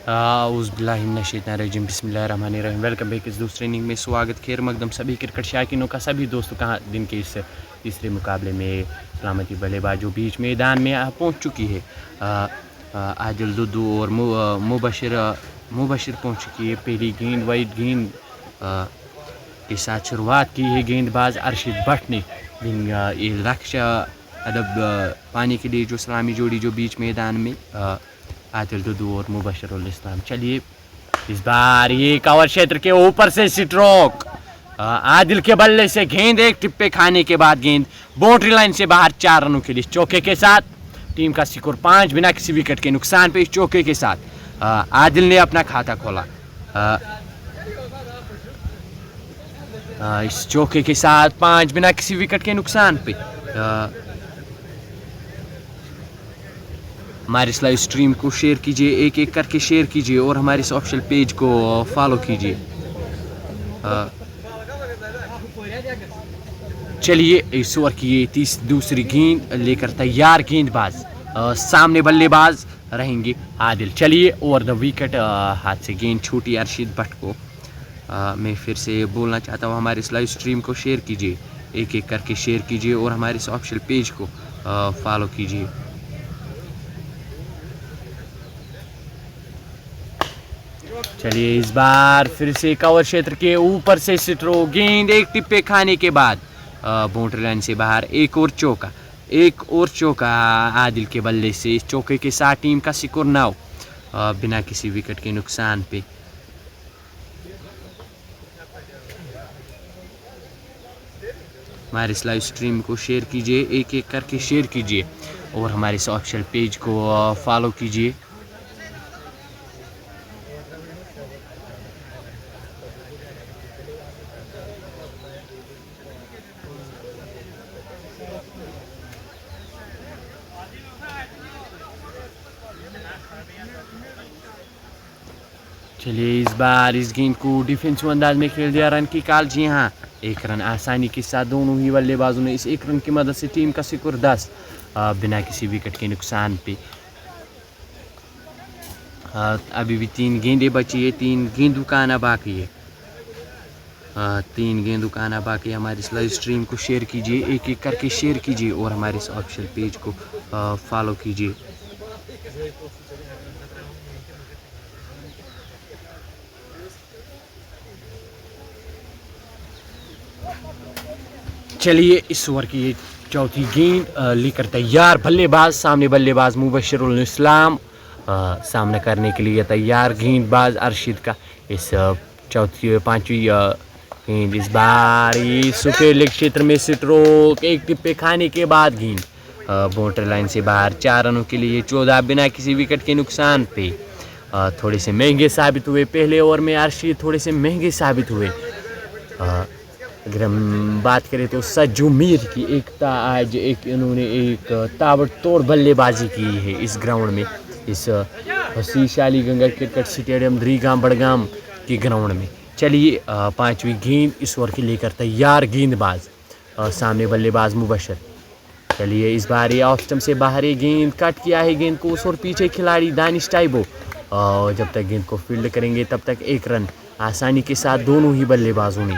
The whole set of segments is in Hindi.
औज़ुबिल्लाहिमिनश्शैतानिर्रजीम बिस्मिल्लाहिर्रहमानिर्रहीम। वेलकम बैक इस दूसरे इनिंग में स्वागत खैर मकदम सभी क्रिकेट शायकीनों का, सभी दोस्तों का दिन के इस तीसरे मुकाबले में। सलामती बल्लेबाज जो बीच मैदान में पहुंच चुकी है। आदिल दुद्दू और मुबशिर पहुंच चुकी है। पहली गेंद वाइड गेंद के साथ शुरुआत की है गेंदबाज अरशद भट्ट ने। रक्षा अदब पाने के लिए जो सलामी जोड़ी जो बीच मैदान में आदिल दुद्दू और मुबशिरुल इस्लाम। चलिए इस बार ये कवर क्षेत्र के ऊपर से स्ट्रोक आदिल के बल्ले से गेंद एक टिप्पे खाने के बाद गेंद बाउंड्री लाइन से बाहर 4 रनों के लिए चौके के साथ टीम का स्कोर 5 बिना किसी विकेट के नुकसान पे। इस चौके के साथ आदिल ने अपना खाता खोला। इस चौके के साथ 5 बिना किसी विकेट के नुकसान पे। हमारे इस लाइव स्ट्रीम को शेयर कीजिए, एक एक करके शेयर कीजिए और हमारे इस ऑफिशियल पेज को फॉलो कीजिए। चलिए इस ओवर की ये दूसरी गेंद लेकर तैयार गेंदबाज सामने बल्लेबाज रहेंगे आदिल। चलिए ओवर द विकेट हाथ से गेंद छूटी अरशद भट्ट को। मैं फिर से बोलना चाहता हूँ, हमारे इस लाइव स्ट्रीम को शेयर कीजिए, एक एक करके शेयर कीजिए और हमारे इस ऑफिशियल पेज को फॉलो कीजिए। चलिए इस बार फिर से कवर क्षेत्र के ऊपर से स्ट्रोक, गेंद एक टिप्पे खाने के बाद बाउंड्री लाइन से बाहर। एक और चौका आदिल के बल्ले से। इस चौके के साथ टीम का स्कोर 9 बिना किसी विकेट के नुकसान पे। हमारे इस लाइव स्ट्रीम को शेयर कीजिए, एक एक करके शेयर कीजिए और हमारे इस ऑफिशियल पेज को फॉलो कीजिए। चलिए इस बार इस गेंद को डिफेंसिव अंदाज में खेल दिया, रन की कॉल। जी हाँ, 1 रन आसानी के साथ दोनों ही बल्लेबाजों ने। इस 1 रन की मदद से टीम का स्कोर 10 बिना किसी विकेट के नुकसान पे। अभी भी 3 गेंदें बची है, 3 गेंदों का आना बाकी है। 3 गेंदों का आना बाकी है। हमारे इस लाइव स्ट्रीम को शेयर कीजिए, एक एक करके शेयर कीजिए और हमारे इस ऑफिशियल पेज को फॉलो कीजिए। चलिए इस ओवर की ये चौथी गेंद लेकर तैयार बल्लेबाज सामने बल्लेबाज मुबशिरुल इस्लाम सामना करने के लिए तैयार गेंदबाज अरशद का। इस पांचवी गेंद इस बार सुपर लेग क्षेत्र में स्ट्रोक, एक टिप्पे खाने के बाद गेंद बाउंड्री लाइन से बाहर 4 रनों के लिए 14 बिना किसी विकेट के नुकसान पे। थोड़े से महंगे साबित हुए पहले ओवर में अरशद, थोड़े से महंगे साबित हुए। अगर हम बात करें तो सज्जू मीर की आज इन्होंने एक ताबड़तोड़ बल्लेबाजी की है इस ग्राउंड में, इस हसीश अली गंगा क्रिकेट स्टेडियम द्रीगाम बड़गाम के ग्राउंड में। चलिए 5वीं गेंद इस ओवर की लेकर तैयार गेंदबाज सामने बल्लेबाज मुबशिर। चलिए इस बार ये ऑफ स्टंप से बाहर ये गेंद कट किया है गेंद को, और पीछे खिलाड़ी दानिश टाइबो जब तक गेंद को फील्ड करेंगे तब तक 1 रन आसानी के साथ दोनों ही बल्लेबाजों ने।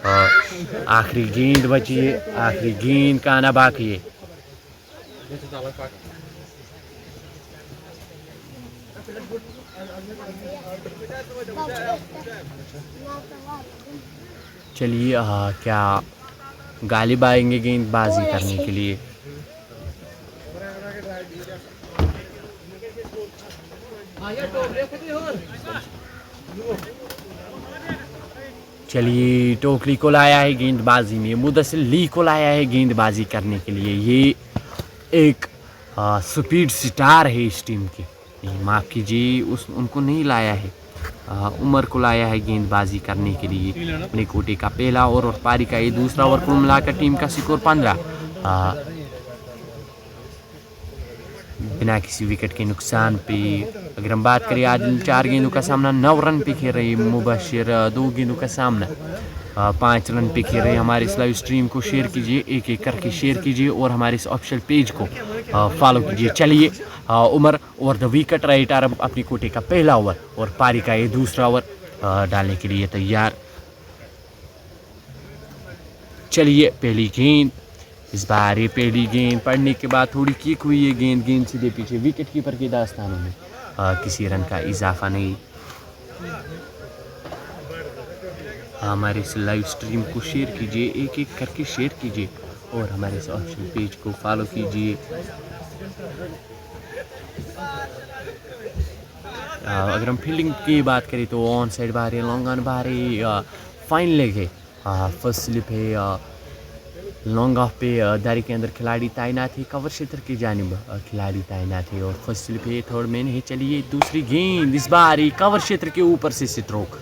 आखिरी गेंद बची है, आखिरी गेंद का आना बाकी है। चलिए क्या गालिब आएंगे गेंदबाजी करने के लिए। चलिए टोकली को लाया है गेंदबाजी में, मुदस्सिर ली को लाया है गेंदबाजी करने के लिए। ये एक स्पीड स्टार है इस टीम की, माफ़ कीजिए उनको नहीं लाया है, उमर को लाया है गेंदबाजी करने के लिए। अपने कोटे का पहला ओवर और पारी का ये दूसरा ओवर, कुल मिलाकर टीम का स्कोर 15 बिना किसी विकेट के नुकसान पे। अगर हम बात करें आदिल 4 गेंदों का सामना 9 रन पे खेल रही है, मुबशिर 2 गेंदों का सामना 5 रन पे खेल रहे हैं। हमारे इस लाइव स्ट्रीम को शेयर कीजिए, एक एक करके शेयर कीजिए और हमारे इस ऑफिशियल पेज को फॉलो कीजिए। चलिए Umar over the wicket, right arm अपनी कोटे का पहला ओवर और पारी का ये दूसरा ओवर डालने के लिए तैयार। चलिए पहली गेंद, इस बार ये पहली गेंद पड़ने के बाद थोड़ी किक हुई है, गेंद सीधे पीछे विकेट कीपर के दास्तानों में, किसी रन का इजाफा नहीं। हमारे इस लाइव स्ट्रीम को शेयर कीजिए, एक एक करके शेयर कीजिए और हमारे इस ऑफिशियल पेज को फॉलो कीजिए। अगर हम फील्डिंग की बात करें तो ऑन साइड बाहर है, लॉन्ग ऑन बाहर है, फाइन लेग है, फर्स्ट स्लिप है, लॉन्ग ऑफ पे दायरे के अंदर खिलाड़ी तैनात है, कवर क्षेत्र की जानिब खिलाड़ी तैनात है और फर्स्ट स्लिप है, थर्ड मैन है। चलिए दूसरी गेंद, इस बार कवर क्षेत्र के ऊपर से स्ट्रोक,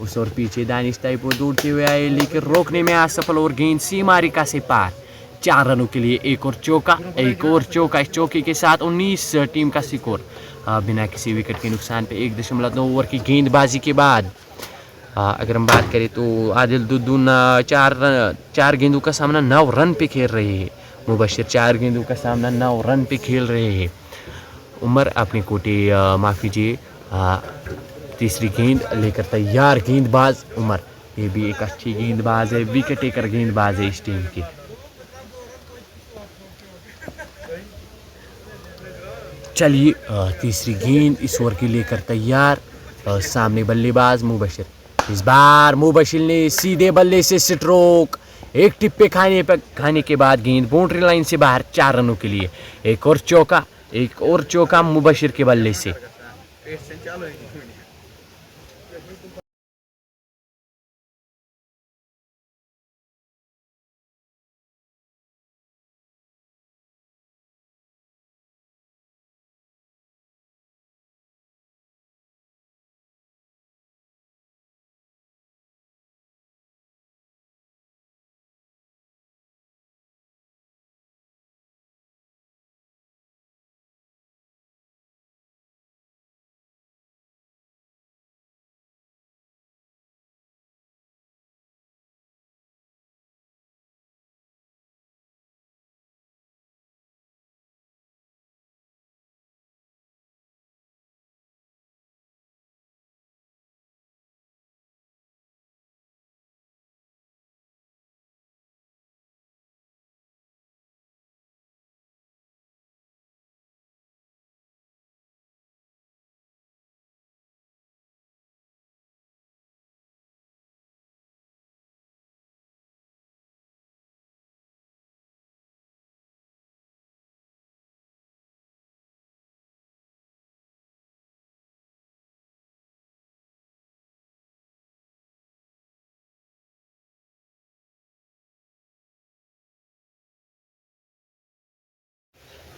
उस और पीछे दानिश टाइप वो दौड़ते हुए आए लेकिन रोकने में असफल और गेंद सीमा रेखा से पार। 4 रनों के लिए एक और चौका, एक और चौका। इस चौके के साथ 19 टीम का स्कोर बिना किसी विकेट के नुकसान पे 1.9 ओवर की गेंदबाजी के बाद। अगर हम बात करें तो आदिल दुद्दून 4 गेंदों का सामना 9 रन पे खेल रहे हैं। मुबशिर 4 गेंदों का सामना 9 रन पे खेल रहे हैं। उमर अपने कोटे माफ़ कीजिए, तीसरी गेंद लेकर तैयार गेंदबाज उमर, ये भी एक अच्छी गेंदबाज है, विकेट टेकर गेंदबाज है इस टीम की। चलिए तीसरी गेंद इस ओवर की लेकर तैयार, सामने बल्लेबाज मुबशिर, इस बार मुबशिर ने सीधे बल्ले से स्ट्रोक, एक टिप्पे खाने के बाद गेंद बाउंड्री लाइन से बाहर। 4 रनों के लिए एक और चौका, एक और चौका मुबशिर के बल्ले से।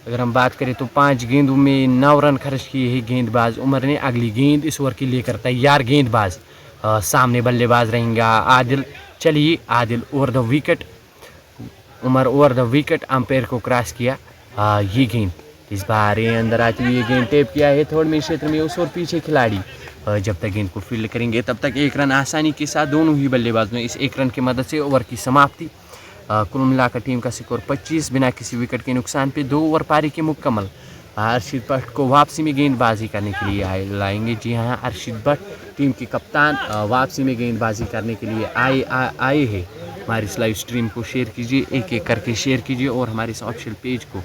अगर हम बात करें तो 5 गेंदों में 9 रन खर्च किए हैं गेंदबाज उमर ने। अगली गेंद इस ओवर की लेकर तैयार गेंदबाज, सामने बल्लेबाज रहेंगे आदिल। चलिए Adil over the wicket, Umar over the wicket, umpire को क्रॉस किया। ये गेंद इस बार ये अंदर आती हुई गेंद टेप किया है थर्ड में क्षेत्र में, उस और पीछे खिलाड़ी जब तक गेंद को फील्ड करेंगे तब तक 1 रन आसानी के साथ दोनों ही बल्लेबाज ने। इस 1 रन की मदद से ओवर की समाप्ति। कुल मिलाकर टीम का स्कोर 25 बिना किसी विकेट के नुकसान पे 2 ओवर पारी के मुकम्मल। अर्शिद भट्ट को वापसी में गेंदबाजी करने के लिए लाएंगे। जी हाँ, अर्शिद भट्ट टीम के कप्तान वापसी में गेंदबाजी करने के लिए आए हैं। हमारी इस लाइव स्ट्रीम को शेयर कीजिए, एक एक करके शेयर कीजिए और हमारे इस ऑफिशियल पेज को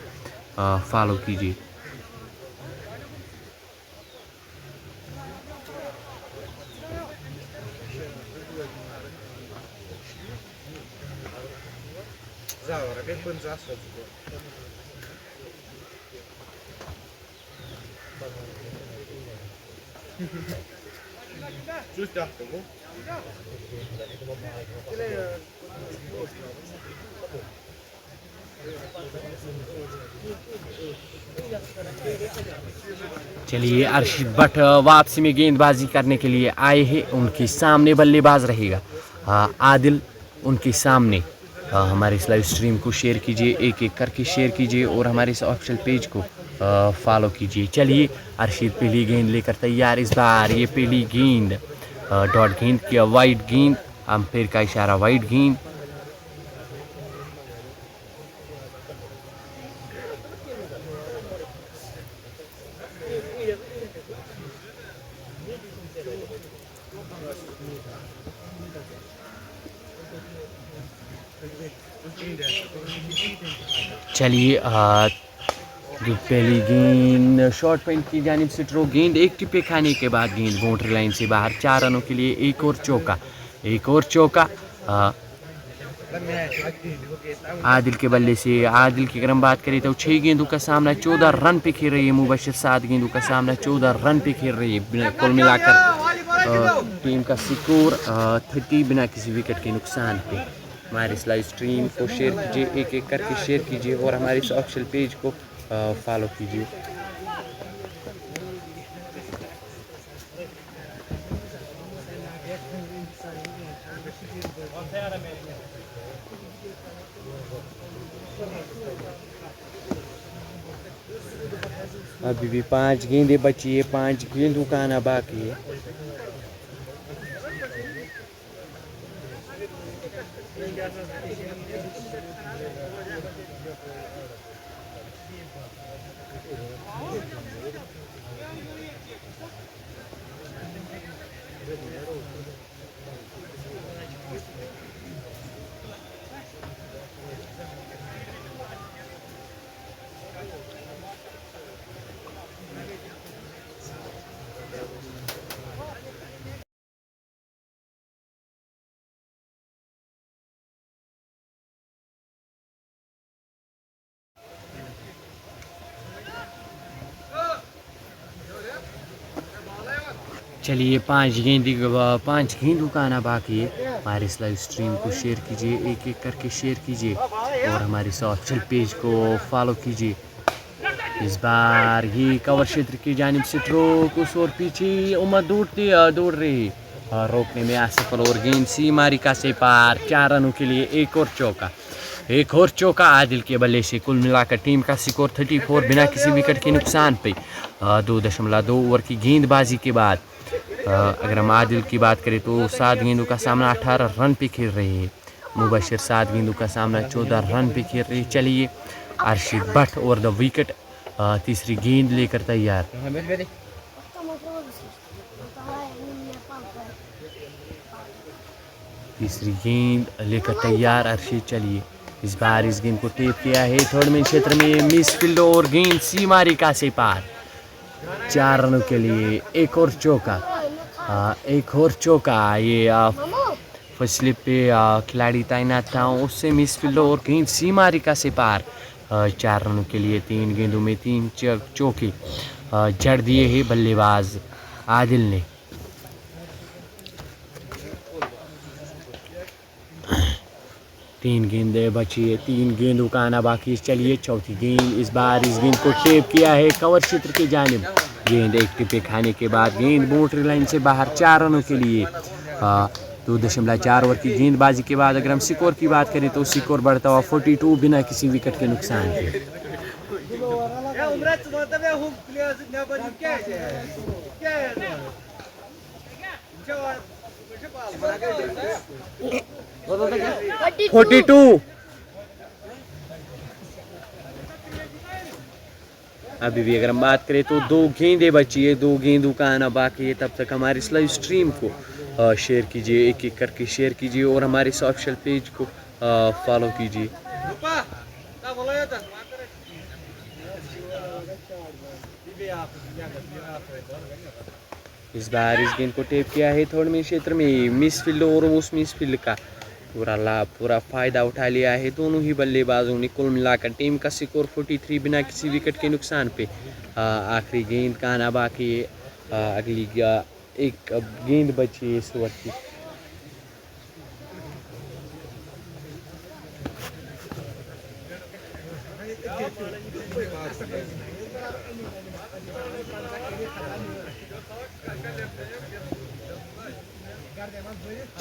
फॉलो कीजिए। चलिए अर्शिद भट्ट वापसी में गेंदबाजी करने के लिए आए हैं। उनके सामने बल्लेबाज रहेगा आदिल, उनके सामने। हमारे इस लाइव स्ट्रीम को शेयर कीजिए, एक एक करके शेयर कीजिए और हमारे इस ऑफिशियल पेज को फॉलो कीजिए। चलिए अर्शिद पहली गेंद लेकर तैयार। इस बार ये पहली गेंद डॉट गेंद की वाइड गेंद अंपायर का इशारा वाइड गेंद। चलिए पहली गेंद शॉर्ट पॉइंट की जानिब से थ्रो, गेंद एक टिप्पे खाने के बाद गेंद बाउंड्री लाइन से बाहर, 4 रनों के लिए एक और चौका, एक और चौका। आदिल के बल्ले से, आदिल की अगर हम बात करें तो 6 गेंदों का सामना 14 रन पे खेल रही है मुबशिर, 7 गेंदों का सामना 14 रन पे खेल रही है। कुल मिलाकर टीम का स्कोर 30 बिना किसी विकेट के नुकसान पे। हमारे इस लाइव स्ट्रीम को शेयर कीजिए, एक एक करके शेयर कीजिए और हमारे इस ऑफिशियल पेज को फॉलो कीजिए। अभी भी 5 गेंदें बची है, 5 गेंदों का आना बाकी है। चलिए 5 गेंदों का आना बाकी है। हमारे इस लाइव स्ट्रीम को शेयर कीजिए, एक एक करके शेयर कीजिए और हमारे इस ऑफिशियल पेज को फॉलो कीजिए। इस बार ये कवर क्षेत्र की जानिब से थ्रो कुछ और पीछे उमर दौड़ रही और रोकने में असफल और गेंद सीमारिका से पार, 4 रनों के लिए एक और चौका, एक और चौका आदिल के बल्ले से। कुल मिलाकर टीम का स्कोर 34 बिना किसी विकेट के नुकसान पे। 2.2 ओवर की गेंदबाजी के बाद अगर हम आदिल की बात करें तो 7 गेंदों का सामना 18 रन पे खेल रहे हैं। मुबशिर 7 गेंदों का सामना 14 रन पे खेल रहे हैं। चलिए अर्शिद भट्ट और द विकेट तीसरी गेंद लेकर तैयार। तीसरी गेंद लेकर तैयार अर्शिद। चलिए इस बार इस गेंद को टेप किया है थर्ड में क्षेत्र में, मिस फील्ड और गेंद सीमारिका से पार, 4 रनों के लिए एक और चौका, एक और चौका। ये फसले पे खिलाड़ी तैनात था, उससे मिस फील्ड और गेंद सीमारिका से पार, 4 रनों के लिए 3 गेंदों में 3 चौके जड़ दिए हैं बल्लेबाज आदिल ने। तीन गेंदें बची है, 3 गेंदों का आना बाकी। चलिए चौथी गेंद, इस बार इस गेंद को टेप किया है कवर क्षेत्र की जानिब, गेंद एक टिप्पे खाने के बाद गेंद बाउंड्री लाइन से बाहर, 4 रनों के लिए। 2.4 ओवर की गेंदबाजी के बाद अगर हम स्कोर की बात करें तो स्कोर बढ़ता हुआ 42 बिना किसी विकेट के नुकसान के। अभी भी अगर हम बात करें तो 2 गेंदें बची है, 2 गेंदों का आना बाकी है। तब तक हमारे इस लाइव स्ट्रीम को शेयर कीजिए, एक एक करके शेयर कीजिए और हमारे इस ऑफिशियल पेज को फॉलो कीजिए। इस बार इस गेंद को टेप किया है थर्ड में क्षेत्र में, मिस फील्ड और उस मिस फील्ड का पूरा फ़ायदा उठा लिया है दोनों ही बल्लेबाजों ने। कुल मिलाकर टीम का स्कोर 43 बिना किसी विकेट के नुकसान पे। आखिरी गेंद का आना बाकी है, अगली एक गेंद बची है इस ओवर की।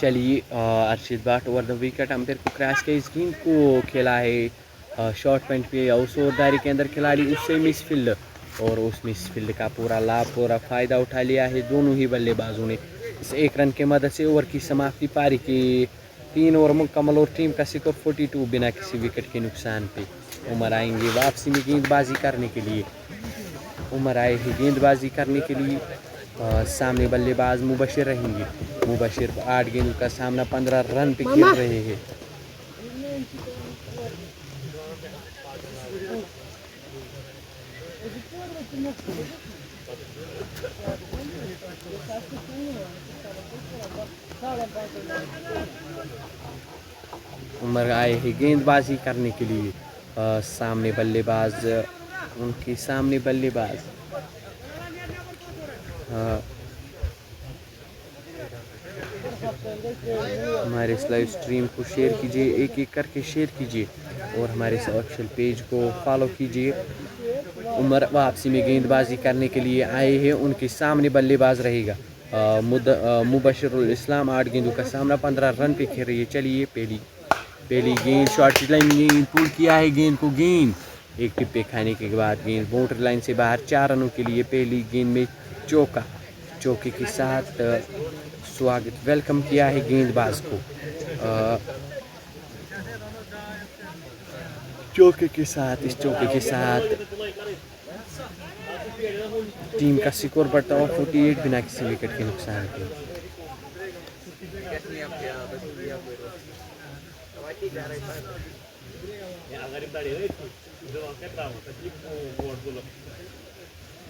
चलिए Arshid Bhat over the wicket, umpire को क्रैश के इस गेंद को खेला है शॉर्ट पॉइंट पे, उस ओवरदारी के अंदर खिलाड़ी उससे मिस फील्ड और उस मिस फील्ड का पूरा फ़ायदा उठा लिया है दोनों ही बल्लेबाजों ने। इस एक रन की मदद से ओवर की समाप्ति पारी की 3 ओवर मुकम्मल और टीम का स्कोर 42 बिना किसी विकेट के नुकसान पे। उमर आएंगे वापसी में गेंदबाजी करने के लिए। उमर आए हैं गेंदबाजी करने के लिए। सामने बल्लेबाज मुबशिर रहेंगे। मुबशिर 8 गेंदों का सामना 15 रन पे खेल रहे हैं। उमर आए हैं गेंदबाजी करने के लिए। सामने बल्लेबाज उनके सामने बल्लेबाज हमारे इस लाइव स्ट्रीम को शेयर कीजिए, एक एक करके शेयर कीजिए और हमारे इस ऑफिशियल पेज को फॉलो कीजिए। उमर वापसी में गेंदबाजी करने के लिए आए हैं। उनके सामने बल्लेबाज रहेगा मुबशिरुल इस्लाम। 8 गेंदों का सामना 15 रन पे खेल रही है। चलिए पहली गेंद शॉर्ट लाइन गेंद पुल किया है गेंद को। गेंद एक टिप्पे खाने के बाद गेंद बाउंड्री लाइन से बाहर 4 रनों के लिए। पहली गेंद में चौके के साथ स्वागत वेलकम किया है गेंदबाज को। चौके के साथ टीम का स्कोर बढ़ता हुआ 48 बिना किसी विकेट के नुकसान के।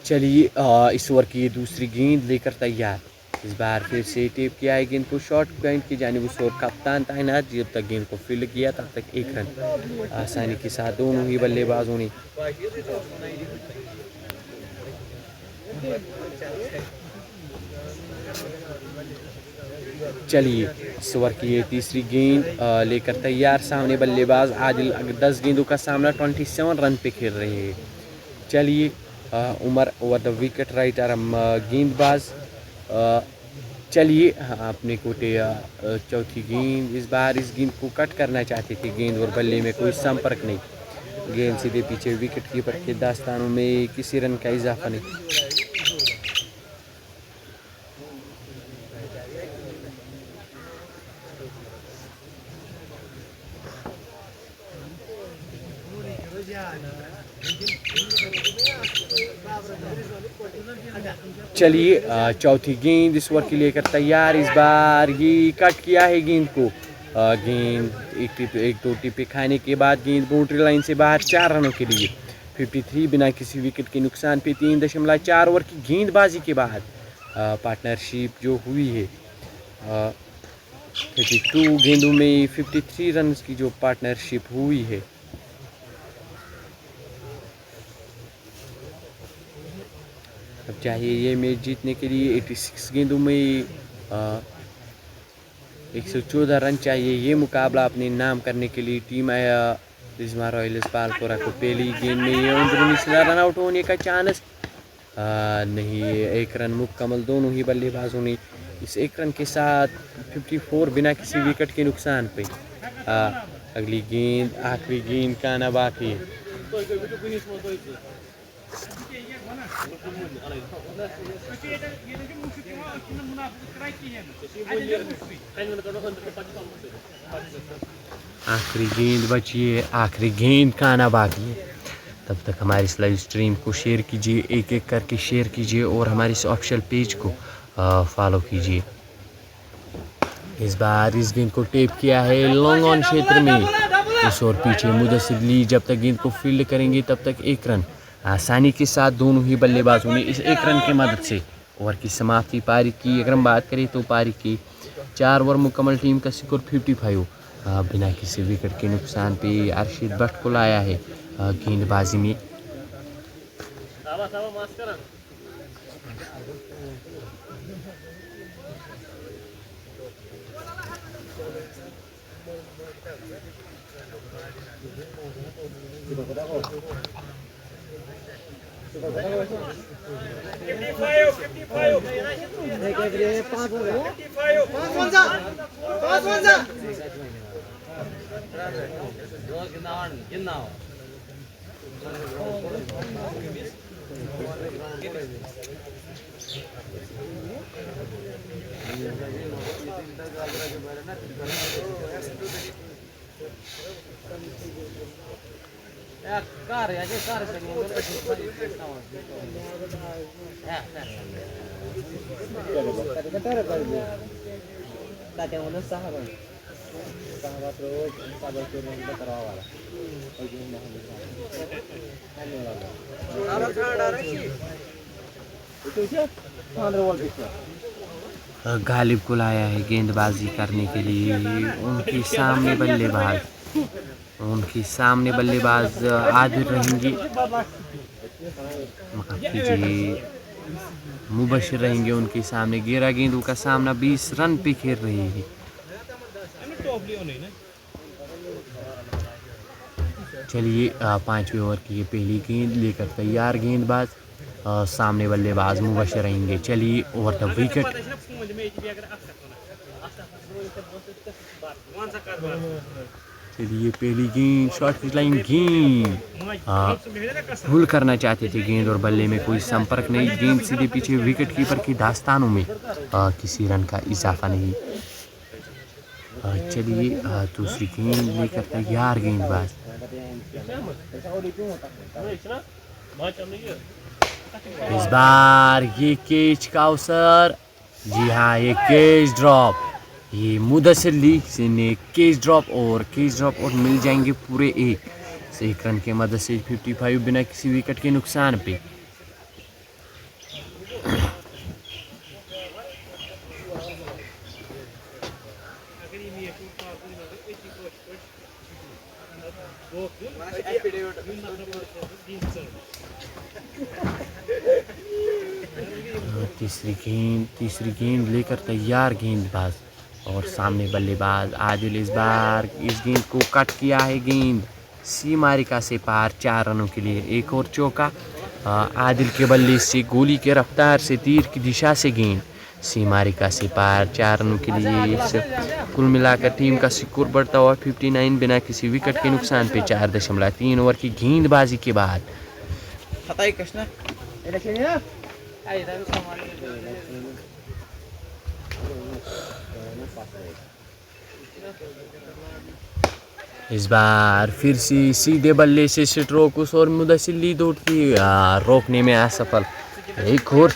चलिए इस ओवर की दूसरी गेंद लेकर तैयार। इस बार फिर से टेप किया है गेंद को शॉर्ट पॉइंट की जानिब। उस ओवर कप्तान तैनात। जब तक गेंद को फील्ड किया तब तक 1 रन आसानी के साथ दोनों ही बल्लेबाजों ने। चलिए इस ओवर की ये तीसरी गेंद लेकर तैयार। सामने बल्लेबाज आदिल 10 गेंदों का सामना 27 रन पे खेल रहे हैं। चलिए Umar over the wicket right arm गेंदबाज। चलिए अपने कोटे चौथी गेंद। इस बार इस गेंद को कट करना चाहते थे। गेंद और बल्ले में कोई संपर्क नहीं। गेंद सीधे पीछे विकेट कीपर के दास्तानों में किसी रन का इजाफा नहीं। चलिए चौथी गेंद इस ओवर की लेकर तैयार। इस बार ये कट किया है गेंद को। गेंद एक दो टिप्पे खाने के बाद गेंद बाउंड्री लाइन से बाहर 4 रनों के लिए। 53 बिना किसी विकेट के नुकसान पे। 3.4 ओवर की गेंदबाजी के बाद पार्टनरशिप जो हुई है 32 गेंदों में 53 रन की जो पार्टनरशिप हुई है। अब चाहिए ये मैच जीतने के लिए 86 गेंदों में 114 रन चाहिए। ये मुकाबला अपने नाम करने के लिए टीम रिजवा रॉयल्स पालकोरा को पहली गेंद में ये अंदरूनी सीधा रन आउट होने का चांस नहीं है। 1 रन मुकम्मल दोनों ही बल्लेबाजों ने। इस 1 रन के साथ 54 बिना किसी विकेट के नुकसान पे। अगली गेंद आखिरी गेंद का आना बाकी है। आखिरी गेंद बची है। आखिरी गेंद का आना बाकी है। तब तक हमारे इस लाइव स्ट्रीम को शेयर कीजिए, एक एक करके शेयर कीजिए और हमारे इस ऑफिशियल पेज को फॉलो कीजिए। इस बार इस गेंद को टेप किया है लॉन्ग ऑन क्षेत्र में। इस और पीछे मुदस्सिर ली जब तक गेंद को फील्ड करेंगे तब तक 1 रन आसानी के साथ दोनों ही बल्लेबाजों ने इस 1 रन की मदद से ओवर की समाप्ति पारी की। अगर हम बात करें तो पारी की 4 ओवर मुकम्मल टीम का स्कोर 55 बिना किसी विकेट के नुकसान पे अरशद भट्ट को लाया है गेंदबाजी में। गालिब को लाया है गेंदबाजी करने के लिए। उनके सामने बल्लेबाज आदिल रहेंगे, माफ कीजिए मुबशिर रहेंगे उनके सामने। 11 गेंदों का सामना 20 रन पे खेल रहे हैं। चलिए 5वें ओवर की ये पहली गेंद लेकर तैयार गेंदबाज, सामने बल्लेबाज मुबशिर रहेंगे। चलिए ओवर द विकेट। चलिए पहली गेंद शॉर्ट लाइन गेंद, भूल करना चाहते थे गेंद और बल्ले में कोई संपर्क नहीं। गेंद सीधे पीछे विकेट कीपर की दास्तानों में, किसी रन का इजाफा नहीं। चलिए दूसरी गेंद लेकर तैयार गेंदबाज, इस बार ये कैच का अवसर। जी हाँ, ये कैच ड्रॉप, ये मुदस्सिर लीग से ने कैच ड्रॉप और मिल जाएंगे पूरे एक रन के मदद से 55 बिना किसी विकेट के नुकसान पे। तीसरी गेंद लेकर तैयार गेंदबाज और सामने बल्लेबाज आदिल। इस बार इस गेंद को कट किया है, गेंद सीमारिका से पार 4 रनों के लिए। एक और चौका आदिल के बल्ले से, गोली के रफ्तार से, तीर की दिशा से गेंद सीमारिका से पार 4 रनों के लिए। कुल मिलाकर टीम का स्कोर बढ़ता हुआ 59 बिना किसी विकेट के नुकसान पे 4.3 ओवर की गेंदबाजी के बाद। इस बार फिर से सीधे बल्ले से स्ट्रोक्स और मुदस्सिर लीड उठती, रोकने में असफल। एक और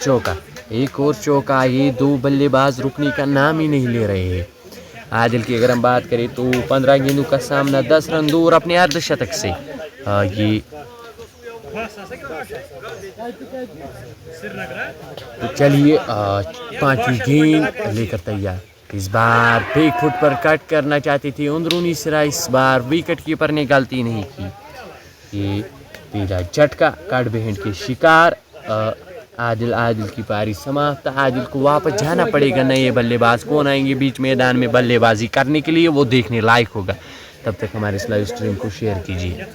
चौका, ये 2 बल्लेबाज रुकने का नाम ही नहीं ले रहे हैं। आदिल की अगर हम बात करें तो 15 गेंदों का सामना 10 रन दूर अपने अर्धशतक से। ये तो चलिए 5वीं गेंद लेकर तैयार। इस बार बैक फुट पर कट करना चाहते थे अंदरूनी सिरा, इस बार विकेट कीपर ने गलती नहीं की। ये पहला झटका कट बेहंड के शिकार। आदिल की पारी समाप्त। आदिल को वापस जाना पड़ेगा, नए बल्लेबाज कौन आएंगे बीच मैदान में बल्लेबाजी करने के लिए, वो देखने लायक होगा। तब तक हमारे इस लाइव स्ट्रीम को शेयर कीजिए।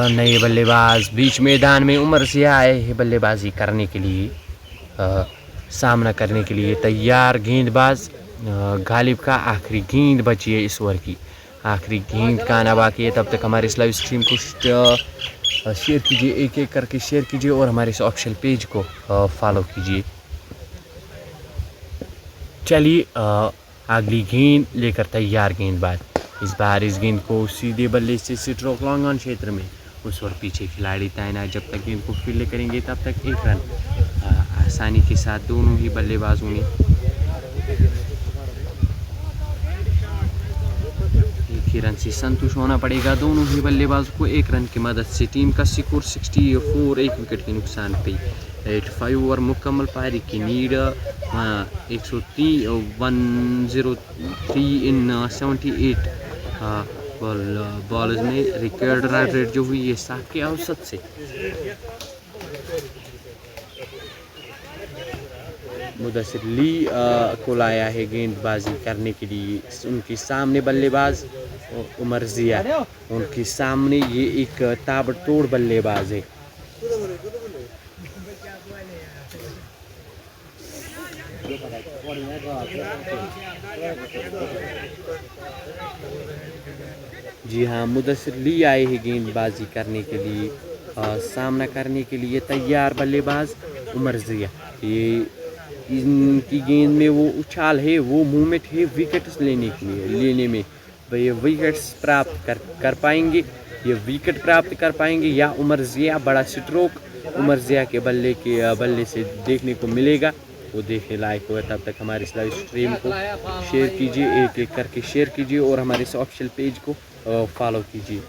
नए बल्लेबाज बीच मैदान में उमर ज़िया आए हैं बल्लेबाजी करने के लिए, सामना करने के लिए तैयार गेंदबाज। गालिब का आखिरी गेंद बची है इस ओवर की, आखिरी गेंद का आना बाकी है। तब तक हमारे इस लाइव स्ट्रीम को शेयर कीजिए, एक एक करके शेयर कीजिए और हमारे इस ऑफिशियल पेज को फॉलो कीजिए। चलिए अगली गेंद लेकर तैयार गेंदबाज। इस बार इस गेंद को सीधे बल्ले से स्ट्रोक लॉन्ग ऑन क्षेत्र में, उस और पीछे खिलाड़ी तैनात। जब तक गेंद को फील्ड करेंगे तब तक एक रन आसानी के साथ दोनों ही बल्लेबाजों ने एक ही रन से संतुष्ट होना पड़ेगा। दोनों ही बल्लेबाजों को एक रन की मदद से टीम का स्कोर 64, एक विकेट के नुकसान पे 85 ओवर मुकम्मल। पारी की नीड 103 इन 78 बॉल्स में। रिकॉर्ड रन रेट जो हुई है 7 के औसत से। मुदस्सिर अली को लाया है गेंदबाजी करने के लिए। उनके सामने बल्लेबाज उमर ज़िया, उनके सामने ये एक ताबड़तोड़ बल्लेबाज है। जी हाँ, मुदस्सिर अली आए हैं गेंदबाजी करने के लिए, सामना करने के लिए तैयार बल्लेबाज उमर ज़िया। ये इनकी गेंद में वो उछाल है, वो मूवमेंट है विकेट्स लेने में। ये विकेट्स प्राप्त कर पाएंगे, ये विकेट प्राप्त कर पाएंगे या उमर ज़िया बड़ा स्ट्रोक उमर ज़िया के बल्ले से देखने को मिलेगा, वो देखने लायक हुआ। तब तक हमारे इस लाइव स्ट्रीम को शेयर कीजिए, एक एक करके शेयर कीजिए और हमारे इस ऑफिशियल पेज को फॉलो कीजिए।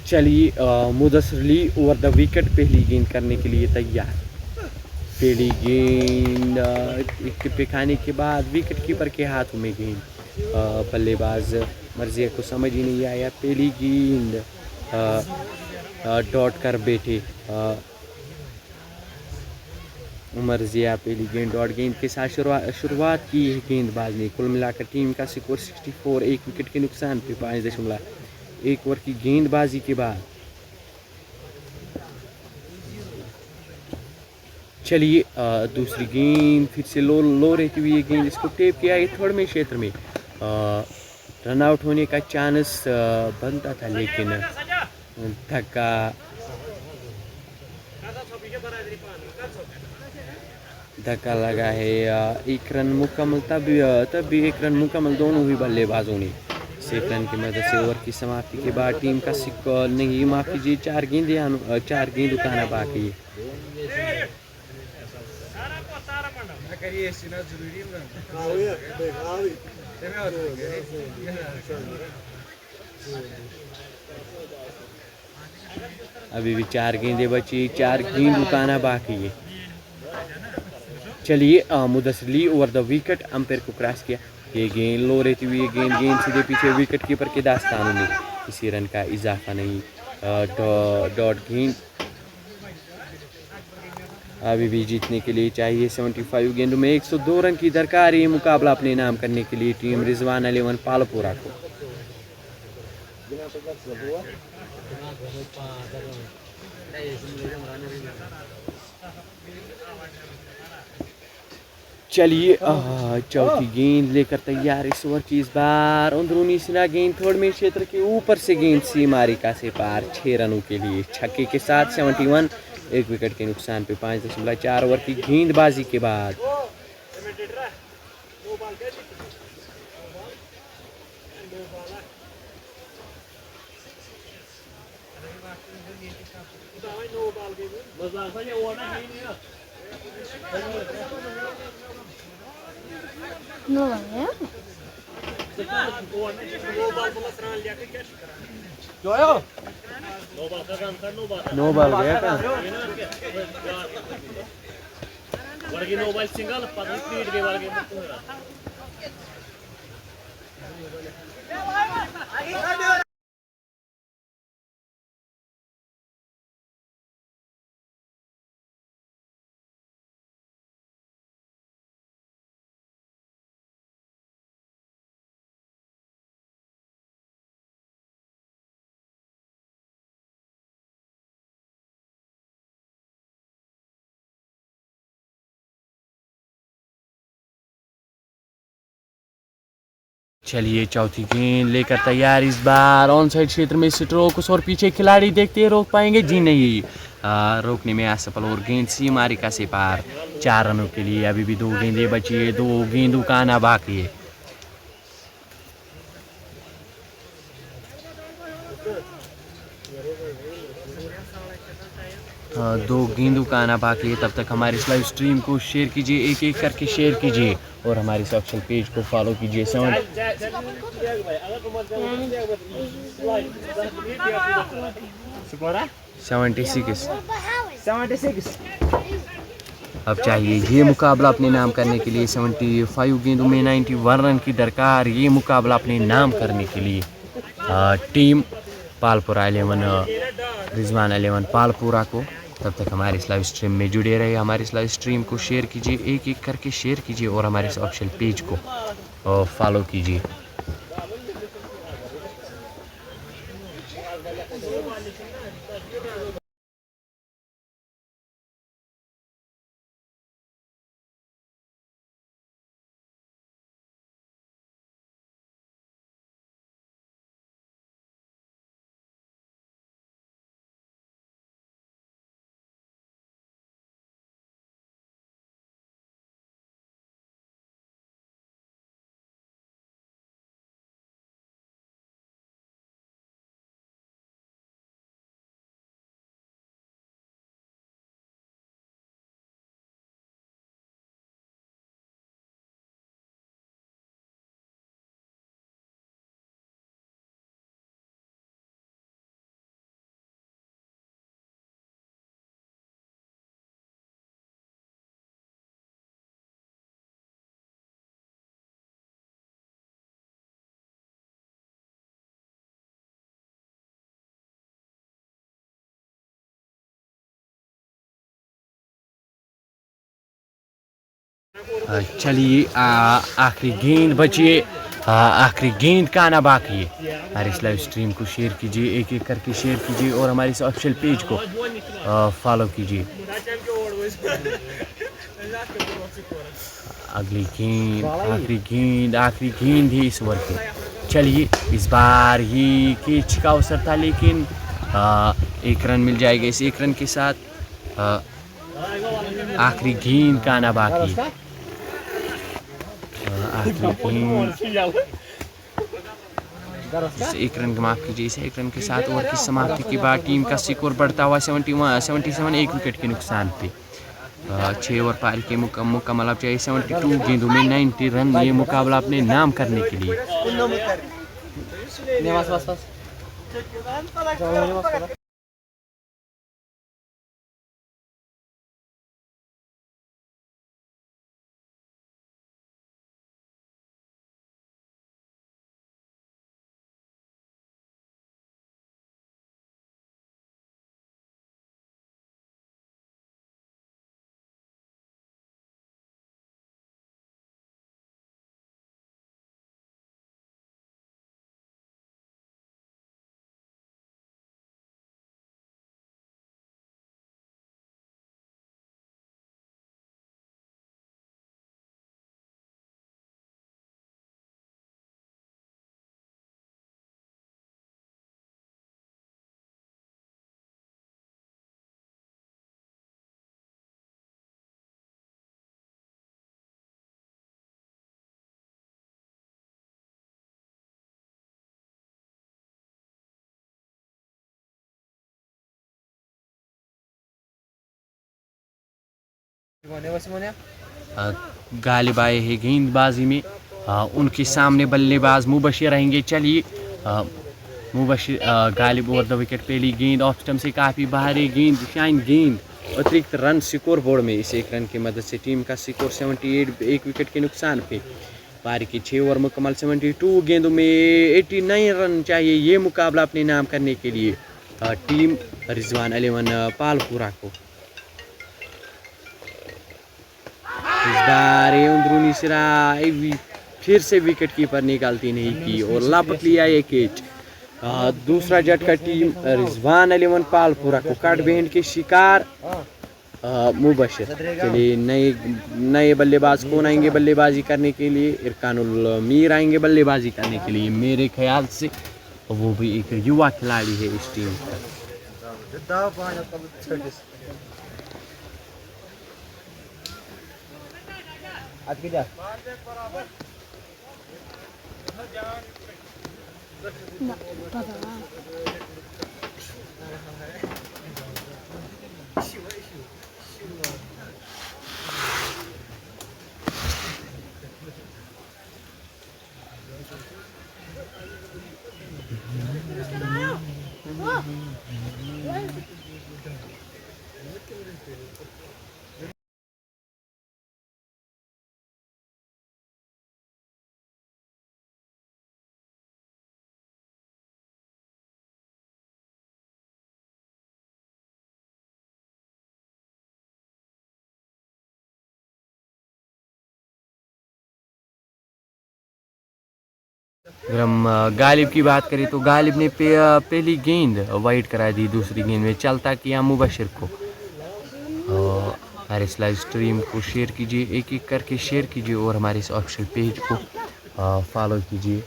चलिए Mudassir Ali over the wicket पहली गेंद करने के लिए तैयार। पहली गेंद एक पे खाने के बाद विकेट कीपर के हाथों में गेंद। बल्लेबाज मर्जिया को समझ ही नहीं आया। पहली गेंद डॉट कर बैठे उमर ज़िया। पहली गेंद डॉट गेंद के साथ शुरुआत की है गेंदबाज ने। कुल मिलाकर टीम का स्कोर 64, एक विकेट के नुकसान पे 5.1 ओवर की गेंदबाजी के बाद। चलिए दूसरी गेंद फिर से लो रहती हुई गेंद, इसको टेप किया है थर्ड में क्षेत्र में। रन आउट होने का चांस बनता था, लेकिन धक्का लगा है। एक रन मुकम्मल, तब भी एक रन मुकम्मल दोनों ही बल्लेबाजों ने। एक रन की मदद से ओवर की समाप्ति के बाद टीम का स्कोर नहीं, माफ कीजिए, 4 गेंद उठाना बाकी है। अभी भी 4 गेंदें बची, 4 गेंद उठाना बाकी है। चलिए Mudassir Ali over the wicket, umpire को क्रॉस किया। ये गेंद लो रहती हुई गेंद सीधे पीछे विकेट कीपर के दास्तानों में, किसी रन का इजाफा नहीं। डॉट गेंद अभी भी जीतने के लिए चाहिए 75 गेंदों में 102 रन की दरकार है। मुकाबला अपने नाम करने के लिए टीम रिजवान 11 पालपुरा को। चलिए चौथी गेंद लेकर तैयार इस ओवर की। इस बार अंदरूनी सिरा गेंद थर्ड में क्षेत्र के ऊपर से गेंद सीमारिका से पार 6 रनों के लिए छक्के के साथ 71, एक विकेट के नुकसान पे 5.4 ओवर की गेंदबाजी के बाद। No, नो बॉल गया क्या चलिए चौथी गेंद लेकर तैयार इस बार ऑन साइड क्षेत्र में स्ट्रोक्स और पीछे खिलाड़ी देखते हैं रोक पाएंगे जी नहीं रोकने में असफल और गेंद सीमारिका से पार 4 रनों के लिए अभी भी 2 गेंदें बची है 2 गेंदों का आना बाकी है 2 गेंदों का आना बाकी है तब तक हमारे इस लाइव स्ट्रीम को शेयर कीजिए एक एक करके शेयर कीजिए और हमारे सोशल पेज को फॉलो कीजिए 76 अब चाहिए ये मुकाबला अपने नाम करने के लिए 75 गेंदों में 91 रन की दरकार ये मुकाबला अपने नाम करने के लिए टीम पालपुरा 11 रिजवान 11 पालपुरा को तब तक हमारे इस लाइव स्ट्रीम में जुड़े रहे हमारे इस लाइव स्ट्रीम को शेयर कीजिए एक एक करके शेयर कीजिए और हमारे इस ऑफिशियल पेज को फॉलो कीजिए चलिए आखिरी गेंद बची है आखिरी गेंद का आना बाकी है हमारे इस लाइव स्ट्रीम को शेयर कीजिए एक एक करके शेयर कीजिए और हमारे इस ऑफिशियल पेज को फॉलो कीजिए अगली गेंद आखिरी गेंद है इस ओवर की चलिए इस बार ये कैच का अवसर था लेकिन 1 रन मिल जाएगा इस 1 रन के साथ आखिरी गेंद का आना बाकी इस 1 रन माफ कीजिए इस 1 रन के साथ ओवर की समाप्ति के बाद टीम का स्कोर बढ़ता हुआ 77 एक विकेट के नुकसान पे 6 ओवर पारी के मुकम्मल अब चाहिए 72 गेंदों में 90 रन ये मुकाबला अपने नाम करने के लिए गालिब आए हैं गेंदबाजी में उनके सामने बल्लेबाज मुबशिर रहेंगे। चलिए Mubashir Ghalib over the wicket. पहली गेंद ऑफ स्टंप से काफ़ी भारी गेंद, शाइन गेंद, अतिरिक्त रन स्कोर बोर्ड में। इस एक रन की मदद से टीम का स्कोर 78, एक विकेट के नुकसान पे। पारी के 6 ओवर मुकम्मल, 72 गेंदों में 89 रन चाहिए ये मुकाबला अपने नाम करने के लिए टीम रिजवान 11 पालपुरा को। इस बार अंदरूनी सिरा फिर से विकेट कीपर ने गलती नहीं की और लापत लिया ये कैच। दूसरा झटका टीम रिजवान 11 पालपुरा को। कट बैंड के शिकार मुबशिर। चलिए नए बल्लेबाज कौन आएंगे बल्लेबाजी करने के लिए? इरकानुल मीर आएंगे बल्लेबाजी करने के लिए मेरे ख्याल से। वो भी एक युवा खिलाड़ी है इस टीम का। अगर हम गालिब की बात करें तो गालिब ने पहली गेंद वाइड करा दी, दूसरी गेंद में चलता किया मुबशिर को। हमारे इस लाइव स्ट्रीम को शेयर कीजिए, एक एक करके शेयर कीजिए और हमारे इस ऑफिशियल पेज को फॉलो कीजिए।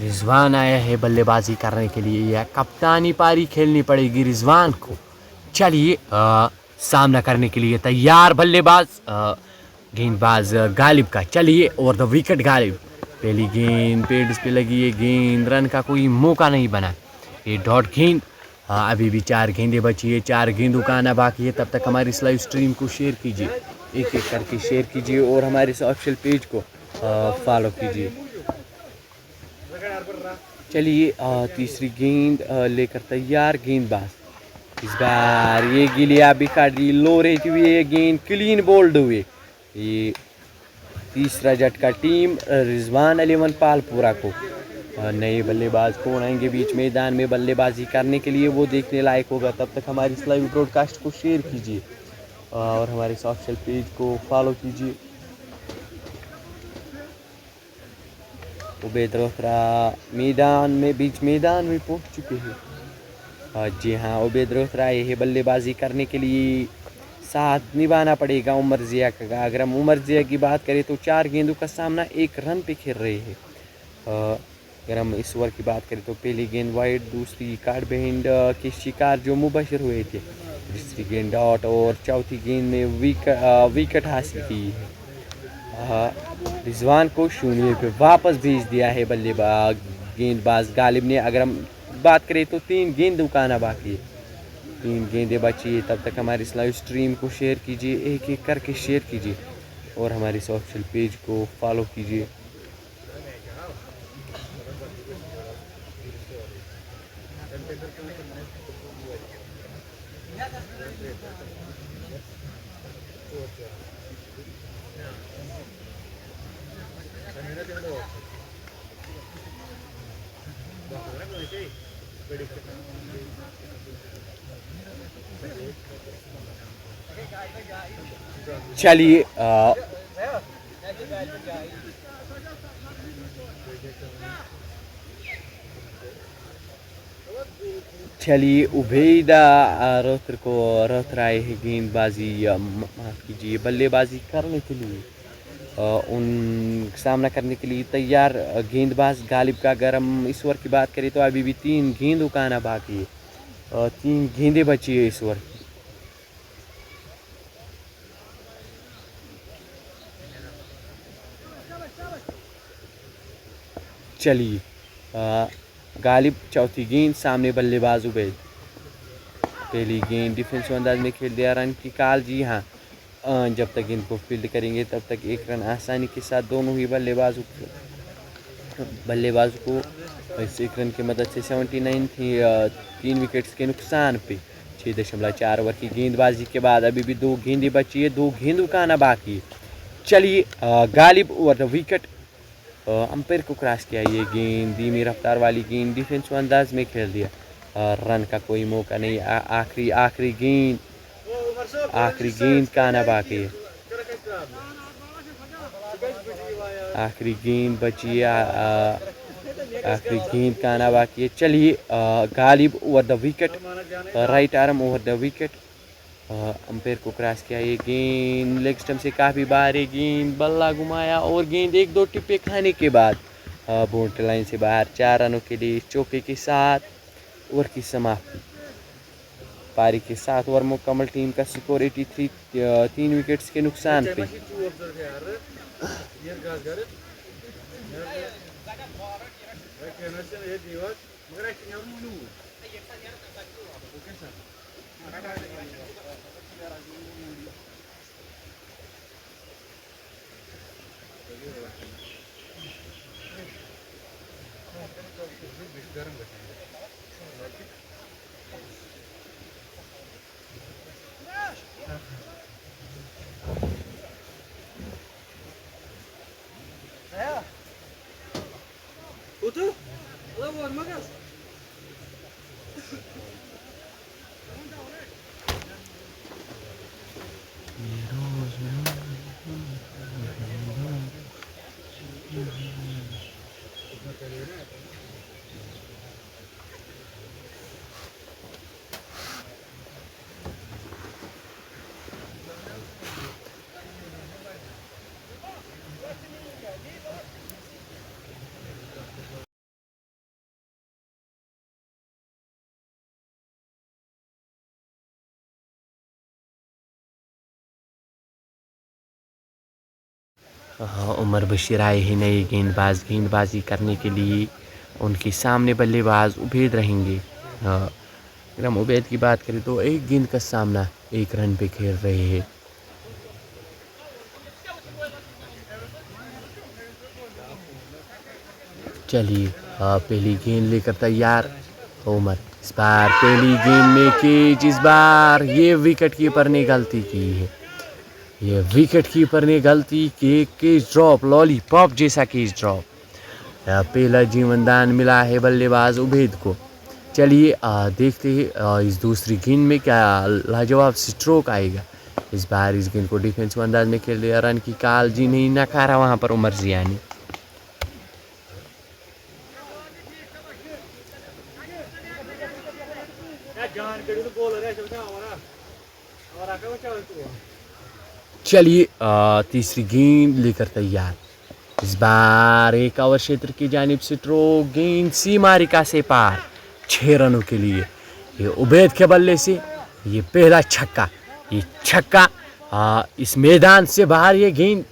रिजवान आया है बल्लेबाजी करने के लिए, या कप्तानी पारी खेलनी पड़ेगी रिजवान को। चलिए सामना करने के लिए तैयार बल्लेबाज गेंदबाज गालिब का। चलिए ओवर द विकेट गालिब। पहली गेंद पेड्स पे लगी है गेंद, रन का कोई मौका नहीं बना। ये डॉट गेंद। अभी भी 4 गेंदें बची है, 4 गेंदों का आना बाकी है। तब तक हमारी इस लाइव स्ट्रीम को शेयर कीजिए, एक एक करके शेयर कीजिए और हमारे इस ऑफिशियल पेज को फॉलो कीजिए। चलिए तीसरी गेंद लेकर तैयार गेंदबाज। इस बार ये गिलिया भी काटी, लो रहती हुई ये गेंद क्लीन बोल्ड हुए। ये तीसरा झटका टीम रिजवान 11 पालपुरा को। नए बल्लेबाज कौन आएंगे बीच मैदान में बल्लेबाजी करने के लिए, वो देखने लायक होगा। तब तक हमारी इस लाइव ब्रॉडकास्ट को शेयर कीजिए और हमारे इस ऑफिशियल पेज को फॉलो कीजिए। उबैद रोहतरा मैदान में, बीच मैदान में पहुंच चुके हैं। जी हाँ, उबैद रोहतरा आए हैं बल्लेबाजी करने के लिए। साथ निभाना पड़ेगा उमर जिया का। अगर हम उमर जिया की बात करें तो 4 गेंदों का सामना 1 रन पे खेल रहे हैं। अगर हम इस ओवर की बात करें तो पहली गेंद वाइड, दूसरी कार्ड बैंड के शिकार जो मुबशिर हुए थे, तीसरी गेंद डॉट और चौथी गेंद में विकेट हासिल की है। रिजवान को 0 पे वापस भेज दिया है बल्लेबाज गेंदबाज गालिब ने। अगर हम बात करें तो 3 गेंदों का आना बाकी है, 3 गेंदें बची है। तब तक हमारे इस लाइव स्ट्रीम को शेयर कीजिए, एक एक करके शेयर कीजिए और हमारे इस ऑफिशियल पेज को फॉलो कीजिए। चलिए चलिए उबैदा रोहतरा आए हैं गेंदबाजी, माफ़ कीजिए बल्लेबाजी करने के लिए। उन सामना करने के लिए तैयार गेंदबाज गालिब का। अगर हम इस ओवर की बात करें तो अभी भी 3 गेंदों का आना बाकी है, 3 गेंदें बची है इस ओवर की। चलिए गालिब चौथी गेंद, सामने बल्लेबाज उबैद। पहली गेंद डिफेंसिव अंदाज में खेल दिया, रन की कॉल। जी हाँ, जब तक गेंद को फील्ड करेंगे तब तक एक रन आसानी के साथ दोनों ही बल्लेबाज को इस एक रन की मदद से 79 थी। 3 विकेट्स के नुकसान पे 6.4 ओवर की गेंदबाजी के बाद अभी भी 2 गेंदें बची है, 2 गेंद उकाना बाकी है। चलिए Ghalib over the wicket, umpire को क्रॉस किया। ये गेंद धीमी रफ्तार वाली गेंद डिफेंसिव अंदाज में खेल दिया, रन का कोई मौका नहीं। आखिरी गेंद का आना बाकी है, आखिरी गेंद बची है, आखिरी गेंद का आना बाकी है। चलिए Ghalib over the wicket, right arm over the wicket, umpire को क्रॉस किया। ये गेंद लेग स्टंप से काफ़ी बाहर है, गेंद बल्ला घुमाया और गेंद 1-2 टिप्पे खाने के बाद बाउंड्री लाइन से बाहर। 4 रनों के लिए चौके के साथ ओवर की समाप्ति। पारी के 7 ओवर मुकम्मल, टीम का स्कोर 83, 3 विकेट्स के नुकसान पे। उमर बशीर आए ही नए गेंदबाजी करने के लिए। उनके सामने बल्लेबाज उबैद रहेंगे। अगर हम उबैद की बात करें तो एक गेंद का सामना 1 रन पे खेल रहे हैं। चलिए पहली गेंद लेकर तैयार उमर। इस बार पहली गेंद में कैच, इस बार ये विकेट कीपर ने गलती की है, ये विकेट कीपर ने गलती की। कैच ड्रॉप, लॉलीपॉप जैसा कैच ड्रॉप। पहला जीवनदान मिला है बल्लेबाज उबैद को। चलिए देखते हैं इस दूसरी गेंद में क्या लाजवाब स्ट्रोक आएगा। इस बार इस गेंद को डिफेंसिव अंदाज में खेल दिया, रन की कॉल। जी नहीं, नकारा वहाँ पर उमर जियानी। चलिए तीसरी गेंद लेकर तैयार। इस बार एक ओवर क्षेत्र की जानिब स्ट्रोक, गेंद सीमा रेखा से पार, 6 रनों के लिए। ये उबैद के बल्ले से ये पहला छक्का, ये छक्का इस मैदान से बाहर। ये गेंद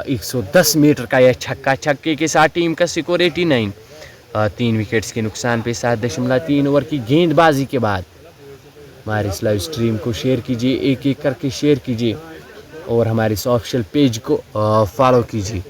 110 मीटर का यह छक्का, छक्के के साथ टीम का स्कोर 89। 3 विकेट्स के नुकसान पे 7.3 ओवर की गेंदबाजी के बाद। हमारे इस लाइव स्ट्रीम को शेयर कीजिए, एक एक करके शेयर कीजिए और हमारे इस ऑफिशियल पेज को फॉलो कीजिए।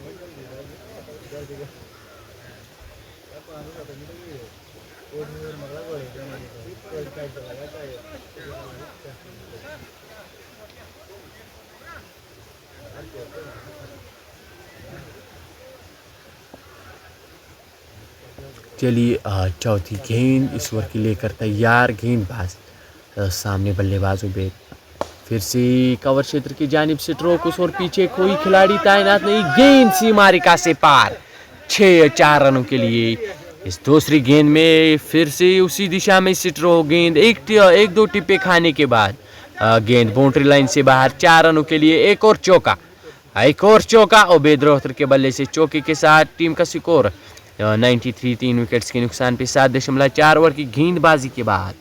चलिए चौथी गेंद इस ओवर की लेकर तैयार, गेंदबाज सामने बल्लेबाज उबैद। फिर से कवर क्षेत्र की जानिब से स्ट्रोक, उस और पीछे कोई खिलाड़ी तैनात नहीं, गेंद सीमा रेखा से पार, 4 रनों के लिए। इस दूसरी गेंद में फिर से उसी दिशा में स्ट्रोक, गेंद 1-2 टिप्पे खाने के बाद गेंद बाउंड्री लाइन से बाहर, 4 रनों के लिए। एक और चौका उबैद रोहतर के बल्ले से चौके के साथ टीम का स्कोर 93, 3 विकेट्स के नुकसान पे 7.4 ओवर की गेंदबाजी के बाद।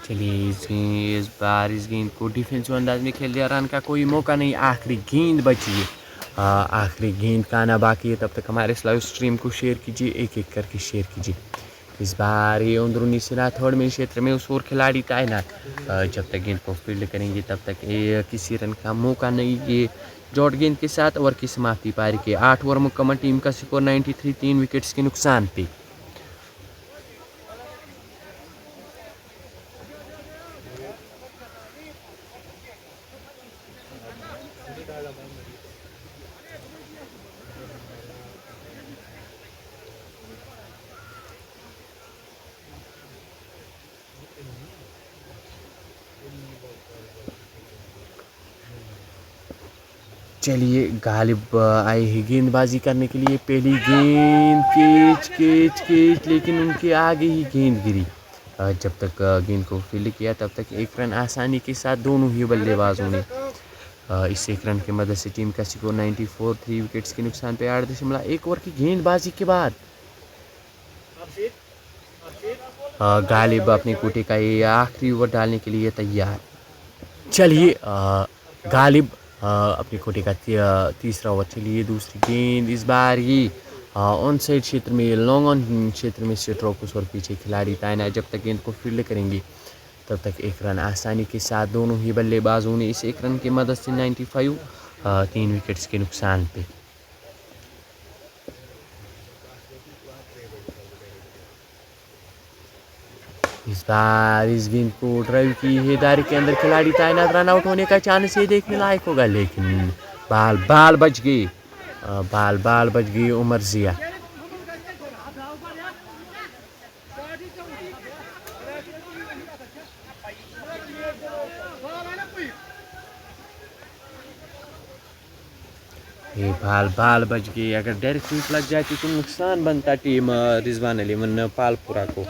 चलिए इस बार इस गेंद को डिफेंसिव अंदाज में खेल दिया, रन का कोई मौका नहीं। आखिरी गेंद बची है, आखिरी गेंद का आना बाकी है। तब तक हमारे इस लाइव स्ट्रीम को शेयर कीजिए, एक एक करके शेयर कीजिए। इस बार ये अंदरूनी सिरा थर्ड में क्षेत्र में उस ओर खिलाड़ी तैनात, जब तक गेंद को फील्ड करेंगे तब तक ये किसी रन का मौका नहीं। ये जॉट गेंद के साथ ओवर की समाप्ति पारी के 8 ओवर मुकम्मल, टीम का स्कोर 93, 3 विकेट्स के नुकसान पे। चलिए गालिब आए हैं गेंदबाजी करने के लिए। पहली गेंद कैच कैच कैच, लेकिन उनके आगे ही गेंद गिरी। जब तक गेंद को फील्ड किया तब तक एक रन आसानी के साथ दोनों ही बल्लेबाजों ने। इस एक रन की मदद से टीम का स्कोर 94, 3 विकेट्स के नुकसान पे। 8.1 ओवर की गेंदबाजी के बाद गालिब अपने कोटे का ये आखिरी ओवर डालने के लिए तैयार। चलिए गालिब अपनी कोटे का तीसरा ओवर। चलिए दूसरी गेंद, इस बार ये ऑन साइड क्षेत्र में, लॉन्ग ऑन क्षेत्र में स्ट्रोक और पीछे खिलाड़ी तैनात। जब तक गेंद को फील्ड करेंगे तब तक एक रन आसानी के साथ दोनों ही बल्लेबाजों ने। इस एक रन की मदद से 95, 3 विकेट्स के नुकसान पे। इस बार इस गेंद को ड्राइव की है, दायरे के अंदर खिलाड़ी तैनात, रन आउट होने का चांस ये देखने लायक होगा, लेकिन बाल बच गई, बाल बच गई उमर जिया। ये बाल बच गई। अगर डायरेक्ट स्वीप लग जाती तो नुकसान बनता टीम रिजवान इलेवन पालपुरा को।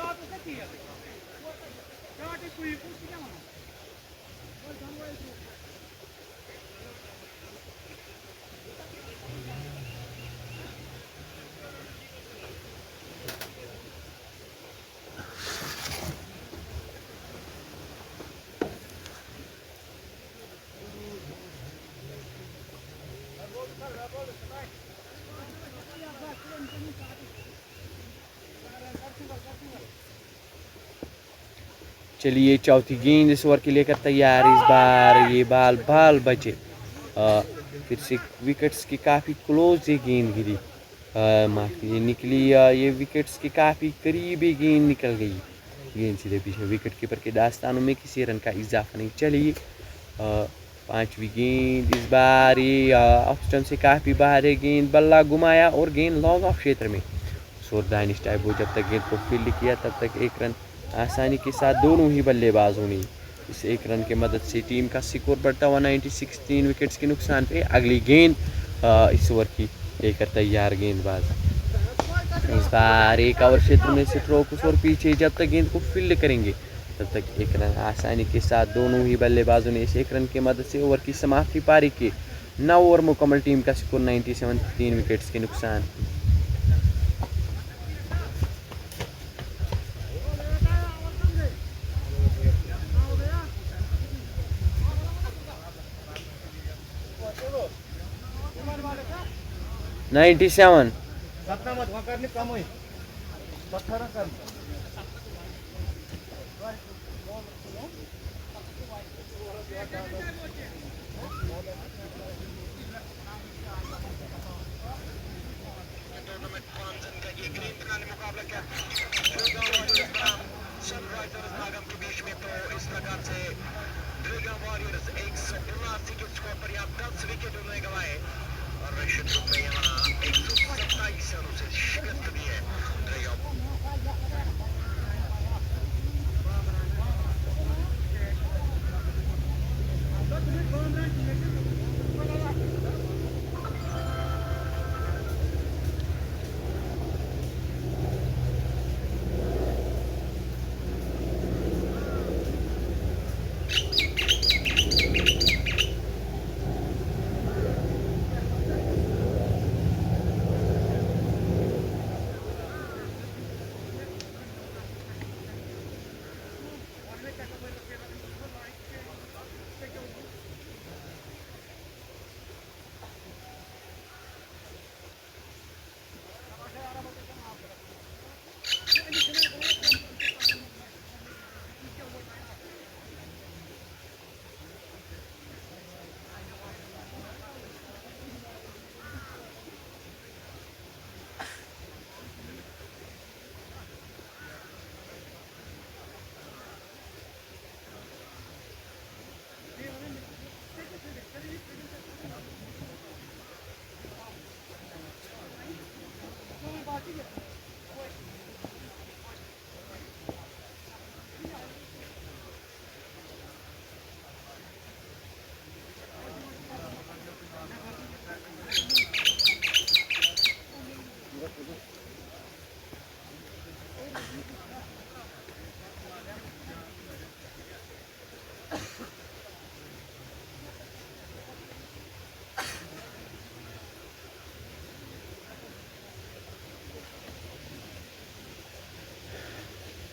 चलिए चौथी गेंद इस ओवर के लेकर तैयार। इस बार ये बाल बचे, फिर से विकेट्स की काफ़ी क्लोज ये गेंद गिरी, माफ कीजिए निकली। ये विकेट्स के काफ़ी करीब ये गेंद निकल गई। गेंद सीधे पीछे विकेट कीपर के दास्तानों में किसी रन का इजाफा नहीं। चलिए पांचवी गेंद, इस बार ये ऑफ स्टंप से काफ़ी बाहर है गेंद, बल्ला घुमाया और गेंद लॉन्ग ऑफ क्षेत्र में। दानिश टाइप वो जब तक गेंद को फील्ड किया तब तक एक रन आसानी के साथ दोनों ही बल्लेबाजों ने। इस एक रन की मदद से टीम का स्कोर बढ़ता हुआ 96, 3 विकेट्स के नुकसान पे। अगली गेंद इस ओवर की लेकर तैयार गेंदबाज। इस बार एक ओवर क्षेत्र में स्ट्रोक और पीछे, जब तक गेंद को फील्ड करेंगे तब तक एक रन आसानी के साथ दोनों ही बल्लेबाजों ने। इस एक रन की मदद से ओवर की समाप्ति पारी के 9 ओवर मुकम्मल, टीम का स्कोर 97, 3 विकेट्स के नुकसान।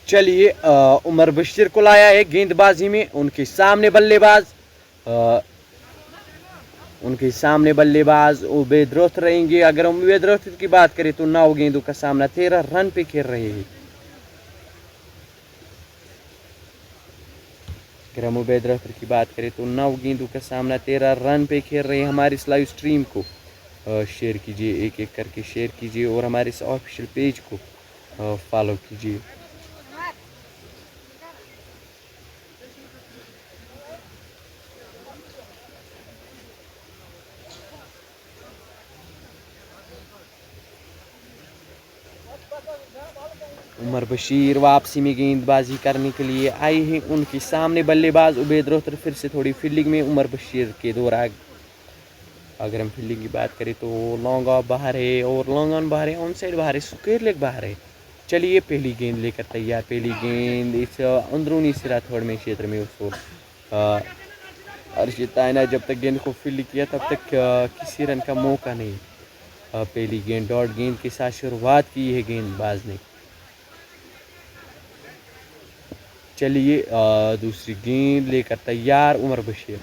चलिए उमर बशीर को लाया है गेंदबाजी में। उनके सामने बल्लेबाज उबैद रोथ रहेंगे। अगर हम उबैद रोथ की बात करें तो 9 गेंदों का सामना 13 रन पे खेल रहे हैं। अगर हम उबैद रोथ की बात करें तो 9 गेंदों का सामना 13 रन पे खेल रहे हैं। हमारे इस लाइव स्ट्रीम को शेयर कीजिए, एक एक करके शेयर कीजिए और हमारे इस ऑफिशियल पेज को फॉलो कीजिए। उमर बशीर वापसी में गेंदबाजी करने के लिए आए हैं। उनके सामने बल्लेबाज उबैद रोहतर। फिर से थोड़ी फील्डिंग में उमर बशीर के दौरान अगर हम फील्डिंग की बात करें तो लॉन्ग ऑफ बाहर है और लॉन्ग ऑन बाहर है, ऑन साइड बाहर है, स्क्वायर लेग बाहर है। चलिए पहली गेंद लेकर तैयार। पहली गेंद इस अंदरूनी सिरा थर्ड में क्षेत्र में उसको अर्शिद तायना जब तक गेंद को फील्ड किया तब तक किसी रन का मौका नहीं। पहली गेंद डॉट गेंद के साथ शुरुआत की है गेंदबाज ने। चलिए दूसरी गेंद लेकर तैयार उमर बशीर।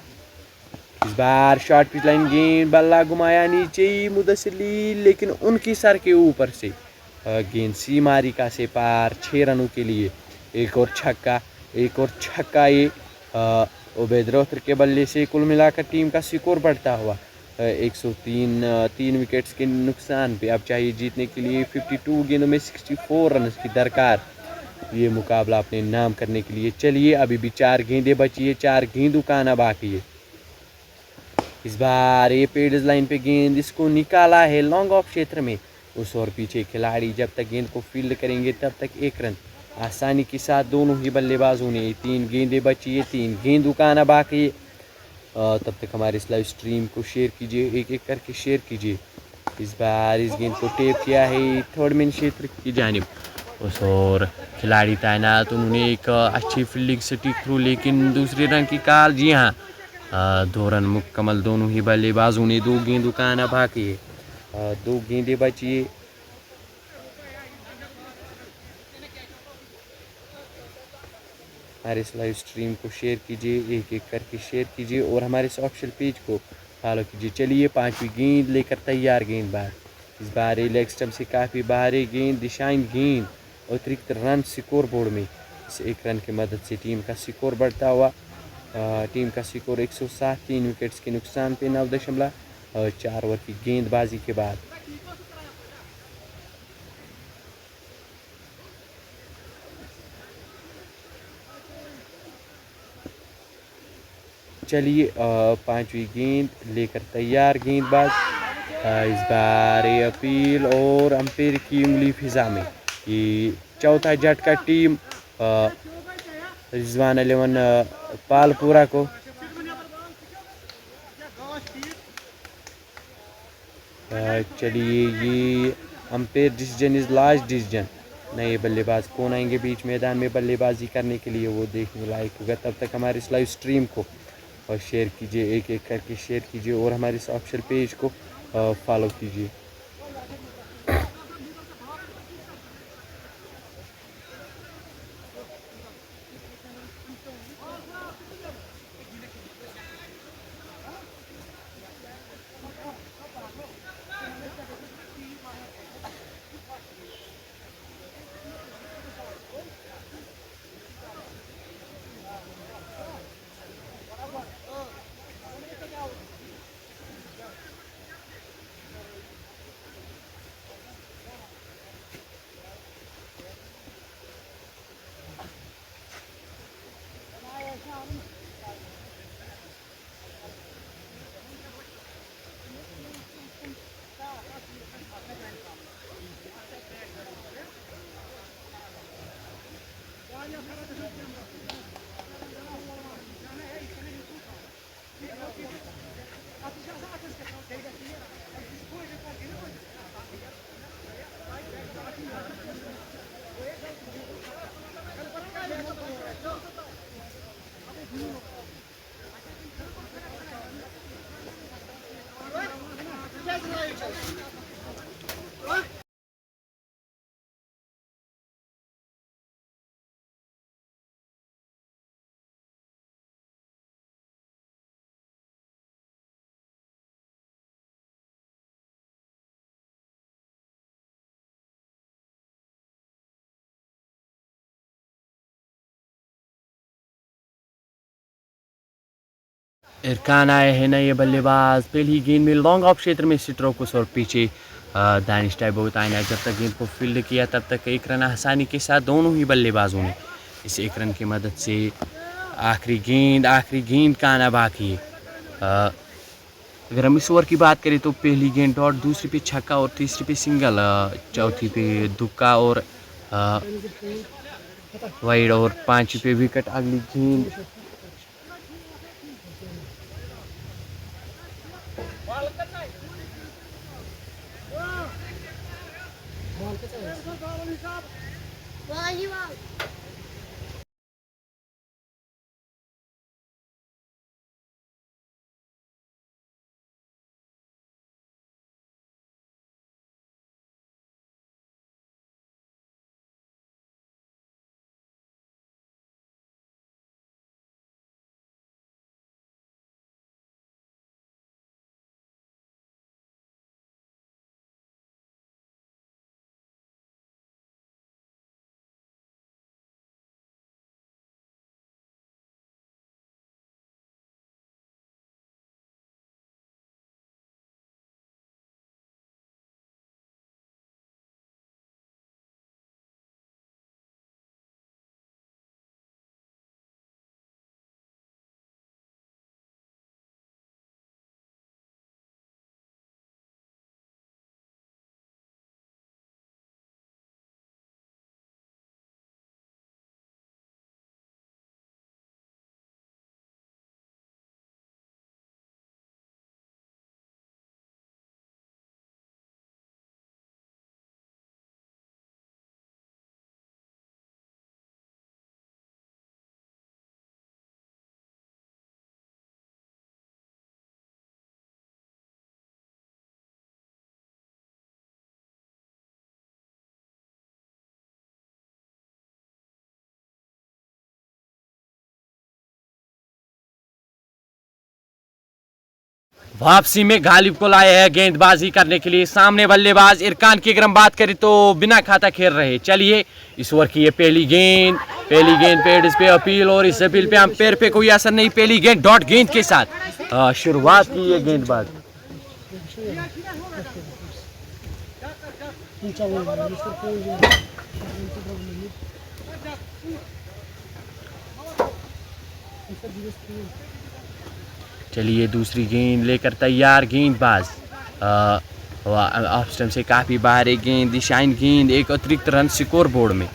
इस बार शॉर्ट पिच लाइन गेंद, बल्ला घुमाया नीचे मुदस्सिर ली, लेकिन उनकी सर के ऊपर से गेंद सीमारिका से पार 6 रनों के लिए। एक और छक्का ये उबैद रोहतर के बल्ले से कुल मिलाकर टीम का स्कोर बढ़ता हुआ 103 विकेट्स के नुकसान पे। अब चाहिए जीतने के लिए 52 गेंदों में 64 रन की दरकार, ये मुकाबला अपने नाम करने के लिए। चलिए अभी भी 4 गेंदें बची है, 4 गेंदों का आना बाकी है। इस बार ये पेडर्स लाइन पे गेंद, इसको निकाला है लॉन्ग ऑफ क्षेत्र में। उस और पीछे खिलाड़ी जब तक गेंद को फील्ड करेंगे तब तक 1 रन आसानी के साथ दोनों ही बल्लेबाजों ने। 3 गेंदें बची है, 3 गेंदों का आना बाकी है। तब तक हमारे इस लाइव स्ट्रीम को शेयर कीजिए, एक एक करके शेयर कीजिए। इस बार इस गेंद को टेप किया है थर्ड मैन क्षेत्र की जानिब। उस और खिलाड़ी तैनात, उन्होंने एक अच्छी फील्डिंग स्टिक थ्रू, लेकिन दूसरे रन की कॉल। जी हाँ, 2 रन मुकम्मल दोनों ही बल्लेबाजों ने। 2 गेंदों का आना बाकी है, 2 गेंदें बची है। हमारे इस लाइव स्ट्रीम को शेयर कीजिए, एक एक करके शेयर कीजिए और हमारे इस ऑफिशियल पेज को फॉलो कीजिए। चलिए 5वीं गेंद लेकर तैयार गेंदबाज। इस बार लेग स्टंप से काफ़ी बाहरी गेंद, दिशाहीन गेंद, अतिरिक्त रन स्कोर बोर्ड में। इस 1 रन की मदद से टीम का स्कोर बढ़ता हुआ, टीम का स्कोर 107, 3 विकेट्स के नुकसान पे 9.4 ओवर की गेंदबाजी के बाद। चलिए 5वीं गेंद लेकर तैयार गेंदबाज। इस बार ये अपील और अंपायर की उंगली फिजा में। ये चौथा झटका टीम रिजवान 11 पालपुरा को। चलिए ये umpire decision is last decision. नए बल्लेबाज कौन आएंगे बीच मैदान में बल्लेबाजी करने के लिए, वो देखने लायक होगा। तब तक हमारे इस लाइव स्ट्रीम को और शेयर कीजिए, एक एक करके शेयर कीजिए और हमारे इस ऑफिशियल पेज को फॉलो कीजिए। इरकान आए हैं नए बल्लेबाज। पहली गेंद में लॉन्ग ऑफ क्षेत्र में स्ट्रोक्स और पीछे दानिश टाइबोट आना। जब तक गेंद को फील्ड किया तब तक एक रन आसानी के साथ दोनों ही बल्लेबाजों ने इस एक रन की मदद से आखिरी गेंद का आना बाकी है। अगर हम इस ओवर की बात करें तो पहली गेंद डॉट, दूसरी पे छक्का और तीसरी पे सिंगल, चौथी पे दुक्का और वाइड और पांचवी पे विकेट। अगली गेंद वापसी में गालिब को लाए हैं गेंदबाजी करने के लिए। सामने बल्लेबाज इरकान की अगर हम बात करें तो बिना खाता खेल रहे। चलिए इस ओवर की ये पहली गेंद पेड इस पे अपील और इस अपील पे अंपायर पे कोई असर नहीं। पहली गेंद डॉट गेंद के साथ शुरुआत की ये गेंदबाज। चलिए दूसरी गेंद लेकर तैयार गेंदबाज। ऑफ स्टंप से काफ़ी बाहर एक गेंद, दिशाहीन गेंद, एक अतिरिक्त रन स्कोर बोर्ड में।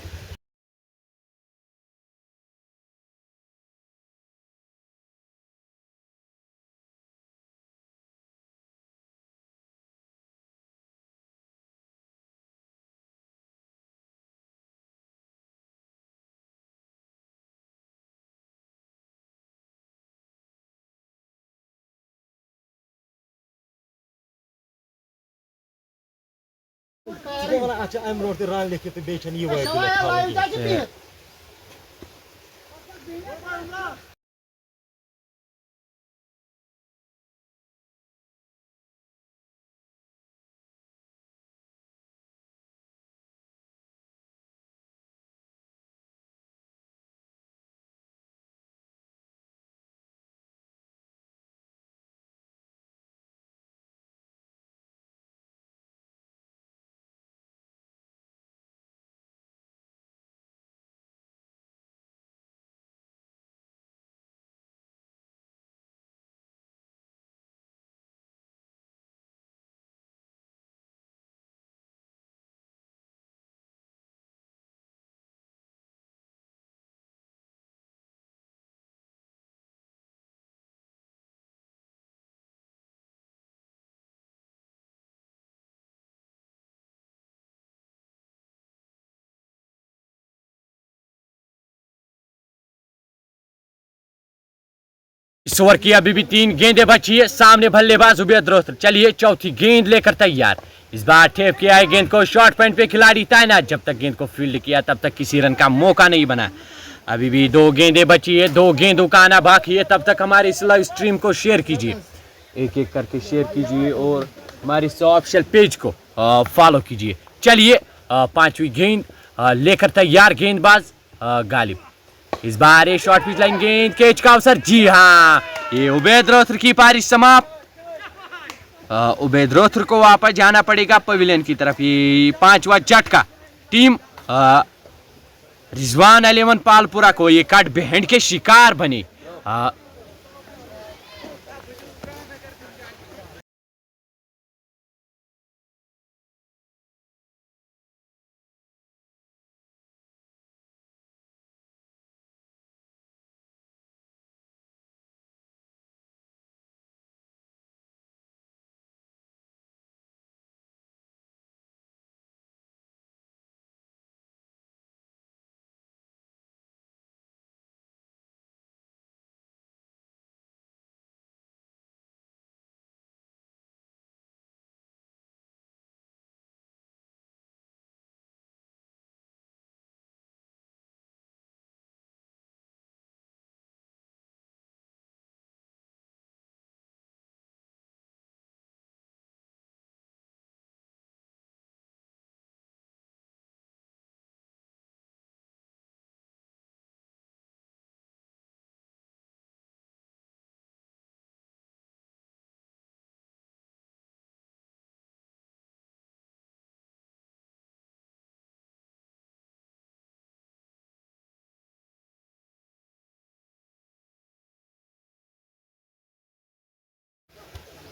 इस ओवर की अभी भी 3 गेंदें बची है। सामने बल्लेबाज उबैद रोहतर। चलिए चौथी गेंद लेकर तैयार। इस बार ठेप किया है गेंद को, शॉर्ट पॉइंट पे खिलाड़ी तैनात। जब तक गेंद को फील्ड किया तब तक किसी रन का मौका नहीं बना। अभी भी 2 गेंदें बची है, 2 गेंदों का आना बाकी है। तब तक हमारे इस लाइव स्ट्रीम को शेयर कीजिए, एक एक करके शेयर कीजिए और हमारे इस ऑफिशियल पेज को फॉलो कीजिए। चलिए 5वीं गेंद लेकर तैयार गेंदबाज गालिब। इस बार ये शॉर्ट पिच लाइन गेंद, कैच का अवसर। जी हाँ, ये उबैद रोहतर की पारी समाप्त। उबैद रोहतर को वापस जाना पड़ेगा पवेलियन की तरफ। ये 5वां झटका टीम रिजवान 11 पालपुरा को ये कट बैंड के शिकार बने।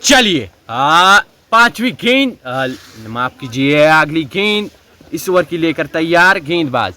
चलिए 5वीं गेंद, माफ कीजिए, अगली गेंद इस ओवर की लेकर तैयार गेंदबाज